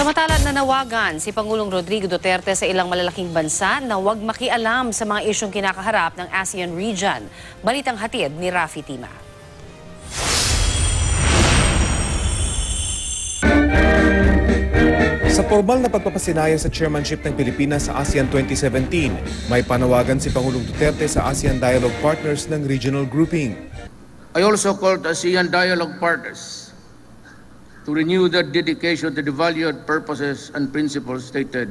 Samantala, nanawagan si Pangulong Rodrigo Duterte sa ilang malalaking bansa na huwag makialam sa mga isyong kinakaharap ng ASEAN region. Balitang hatid ni Rafi Tima. Sa formal na pagpapasinaya sa chairmanship ng Pilipinas sa ASEAN 2017, may panawagan si Pangulong Duterte sa ASEAN Dialogue Partners ng regional grouping. I also called ASEAN Dialogue Partners to renew their dedication to the valued purposes and principles stated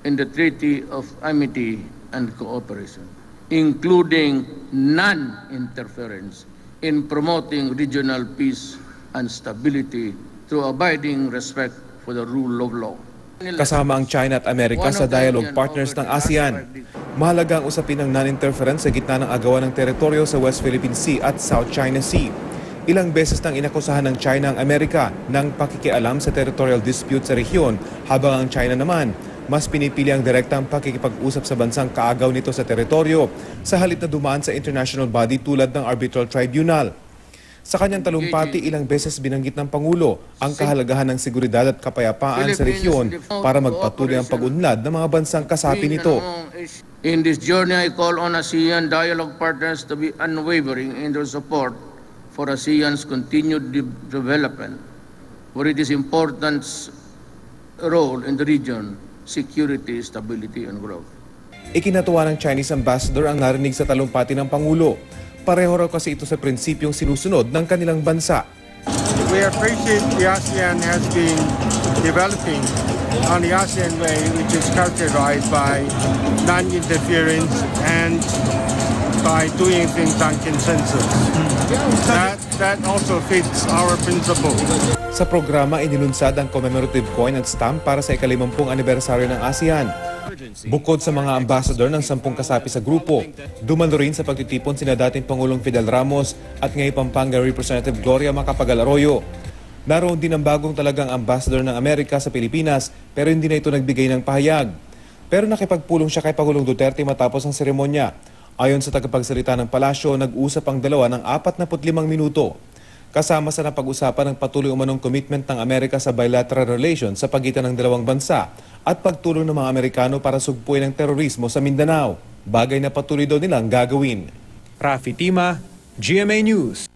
in the Treaty of Amity and Cooperation, including non-interference in promoting regional peace and stability through abiding respect for the rule of law. Kasama ang China at Amerika sa dialogue partners ng ASEAN. Mahalaga ang usapin ng non-interference sa gitna ng agawan ng teritoryo sa West Philippine Sea at South China Sea. Ilang beses nang inakusahan ng China ang Amerika ng pakikialam sa territorial dispute sa rehiyon, habang ang China naman mas pinipili ang direktang pakikipag-usap sa bansang kaagaw nito sa teritoryo sa halip na dumaan sa international body tulad ng Arbitral Tribunal. Sa kanyang talumpati, ilang beses binanggit ng Pangulo ang kahalagahan ng seguridad at kapayapaan sa rehiyon para magpatuloy ang pag-unlad ng mga bansang kasapi nito. In this journey, I call on ASEAN dialogue partners to be unwavering in their support for ASEAN's continued development, where it is important role in the region, security, stability, and growth. Ikinatuwa ng Chinese ambassador ang narinig sa talumpati ng Pangulo. Pareho raw kasi ito sa prinsipyong sinusunod ng kanilang bansa. We appreciate the ASEAN has been developing on the ASEAN way, which is characterized by non-interference and by doing things on consensus. That also fits our principle. Sa programa, inilunsad ang commemorative coin at stamp para sa ika-50 anibersaryo ng ASEAN. Bukod sa mga ambassador ng 10 kasapi sa grupo, dumalo rin sa pagtitipon sina dating Pangulong Fidel Ramos at ngayon Pampanga Representative Gloria Macapagal Arroyo. Naroon din ang bagong talagang ambassador ng Amerika sa Pilipinas, pero hindi na ito nagbigay ng pahayag. Pero nakipagpulong siya kay Pangulong Duterte matapos ang seremonya. Ayon sa tagapagsalita ng palasyo, nag-usap ang dalawa ng 45 minuto. Kasama sa napag-usapan ng patuloy umanong commitment ng Amerika sa bilateral relations sa pagitan ng dalawang bansa at pagtulong ng mga Amerikano para sugpuin ang terorismo sa Mindanao. Bagay na patuloy daw nilang gagawin. Rafi Tima, GMA News.